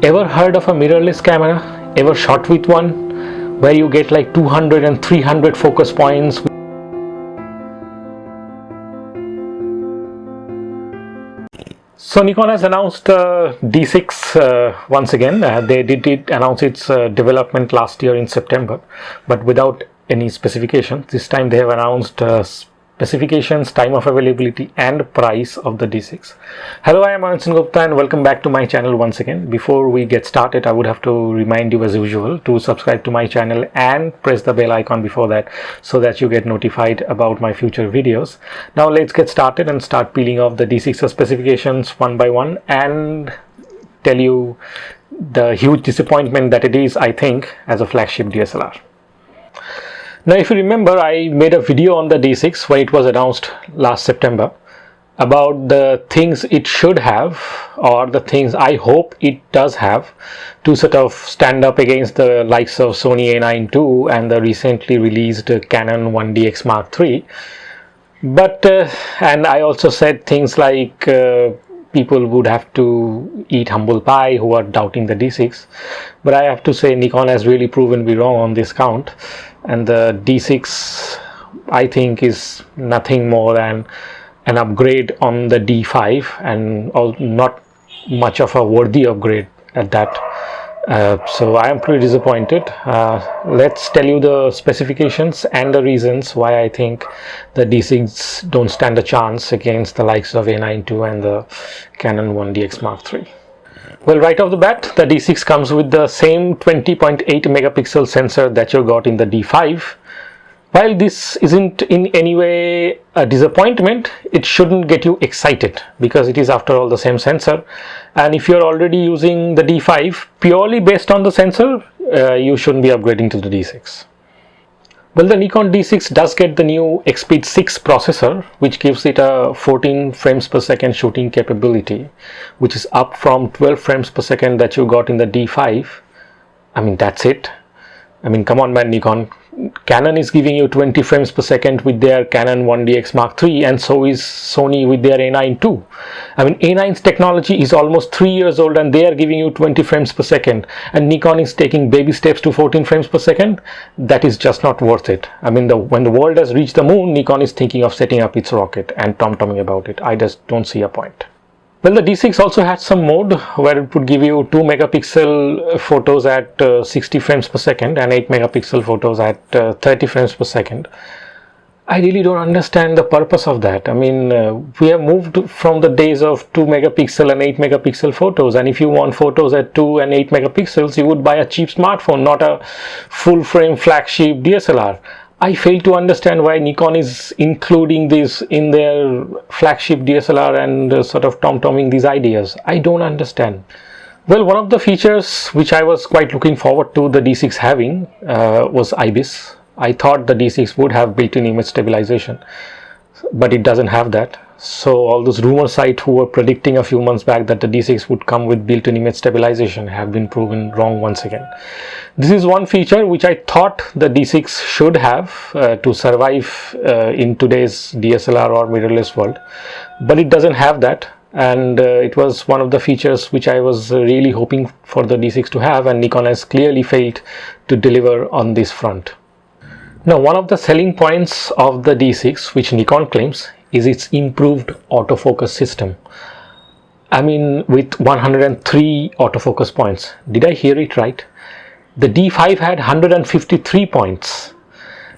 Ever heard of a mirrorless camera? Ever shot with one where you get like 200 and 300 focus points? So Nikon has announced D6 once again. They did announce its development last year in September, but without any specifications. This time they have announced specifications, time of availability and price of the D6. Hello, I am Anand Gupta and welcome back to my channel once again. Before we get started, I would have to remind you as usual to subscribe to my channel and press the bell icon before that so that you get notified about my future videos. Now let's get started and start peeling off the D6 specifications one by one and tell you the huge disappointment that it is, I think, as a flagship DSLR. Now, if you remember, I made a video on the D6 when it was announced last September about the things it should have, or the things I hope it does have, to sort of stand up against the likes of Sony A9II and the recently released Canon 1DX Mark III. But and I also said things like people would have to eat humble pie who are doubting the D6, but I have to say Nikon has really proven me wrong on this count, and the D6 I think is nothing more than an upgrade on the D5 and not much of a worthy upgrade at that. So I am pretty disappointed. Let's tell you the specifications and the reasons why I think the D6 don't stand a chance against the likes of A9II and the Canon 1DX Mark III. Well, right off the bat, the D6 comes with the same 20.8 megapixel sensor that you got in the D5. While this isn't in any way a disappointment, it shouldn't get you excited because it is after all the same sensor, and if you're already using the D5 purely based on the sensor, you shouldn't be upgrading to the D6. Well, the Nikon D6 does get the new Xpeed 6 processor, which gives it a 14 frames per second shooting capability, which is up from 12 frames per second that you got in the D5. I mean, that's it. I mean, come on man, Nikon. Canon is giving you 20 frames per second with their Canon 1DX Mark III, and so is Sony with their A9 II. I mean, A9's technology is almost 3 years old and they are giving you 20 frames per second, and Nikon is taking baby steps to 14 frames per second. That is just not worth it. I mean, when the world has reached the moon, Nikon is thinking of setting up its rocket and tom-tomming about it. I just don't see a point. Well, the D6 also had some mode where it would give you 2 megapixel photos at 60 frames per second and 8 megapixel photos at 30 frames per second. I really don't understand the purpose of that. I mean, we have moved from the days of 2 megapixel and 8 megapixel photos, and if you want photos at 2 and 8 megapixels, you would buy a cheap smartphone, not a full frame flagship DSLR. I fail to understand why Nikon is including this in their flagship DSLR and sort of tom-tomming these ideas. I don't understand. Well, one of the features which I was quite looking forward to the D6 having was IBIS. I thought the D6 would have built-in image stabilization, but it doesn't have that. So all those rumor sites who were predicting a few months back that the D6 would come with built-in image stabilization have been proven wrong once again. This is one feature which I thought the D6 should have to survive in today's DSLR or mirrorless world, but it doesn't have that, and it was one of the features which I was really hoping for the D6 to have, and Nikon has clearly failed to deliver on this front. Now, one of the selling points of the D6, which Nikon claims, is its improved autofocus system. I mean, with 103 autofocus points. Did I hear it right? The D5 had 153 points.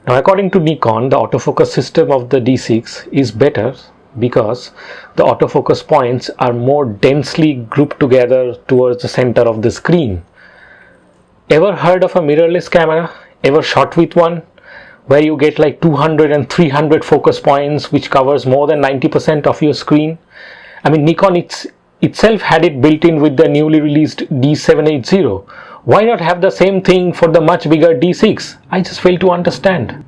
Now, according to Nikon, the autofocus system of the D6 is better because the autofocus points are more densely grouped together towards the center of the screen. Ever heard of a mirrorless camera? Ever shot with one where you get like 200 and 300 focus points, which covers more than 90% of your screen? I mean, Nikon itself had it built in with the newly released D780. Why not have the same thing for the much bigger D6? I just fail to understand.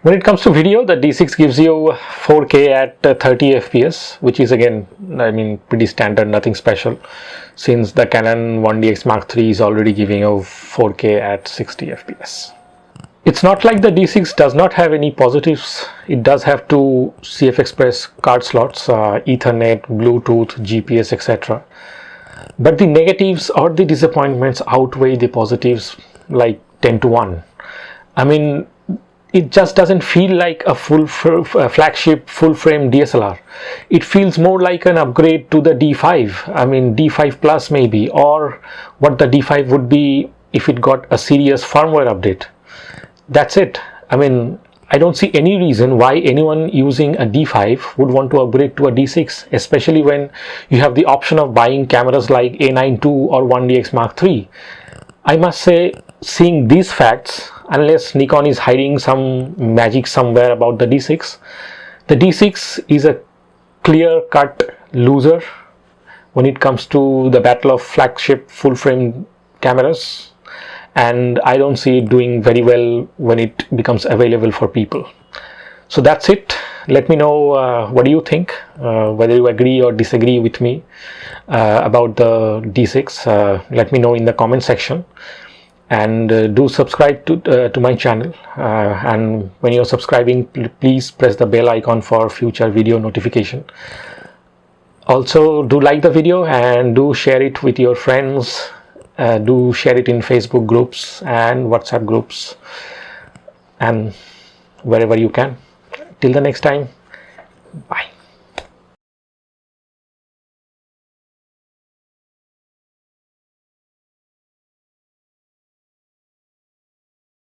When it comes to video, the D6 gives you 4K at 30 FPS, which is again, I mean, pretty standard, nothing special, since the Canon 1DX Mark III is already giving you 4K at 60 FPS. It's not like the D6 does not have any positives. It does have two CF Express card slots, Ethernet, Bluetooth, GPS, etc. but the negatives or the disappointments outweigh the positives like 10 to 1. I mean, it just doesn't feel like a flagship full frame DSLR. It feels more like an upgrade to the D5. I mean, D5 Plus maybe, or what the D5 would be if it got a serious firmware update. That's it. I mean, I don't see any reason why anyone using a D5 would want to upgrade to a D6, especially when you have the option of buying cameras like A9II or 1DX Mark III. I must say, seeing these facts, unless Nikon is hiding some magic somewhere about the D6 is a clear-cut loser when it comes to the battle of flagship full-frame cameras, and I don't see it doing very well when it becomes available for people. So that's it. Let me know what do you think, whether you agree or disagree with me about the D6. Let me know in the comment section, and do subscribe to my channel, and when you're subscribing, please press the bell icon for future video notification. Also, do like the video and do share it with your friends. Do share it in Facebook groups and WhatsApp groups and wherever you can. Till the next time, bye.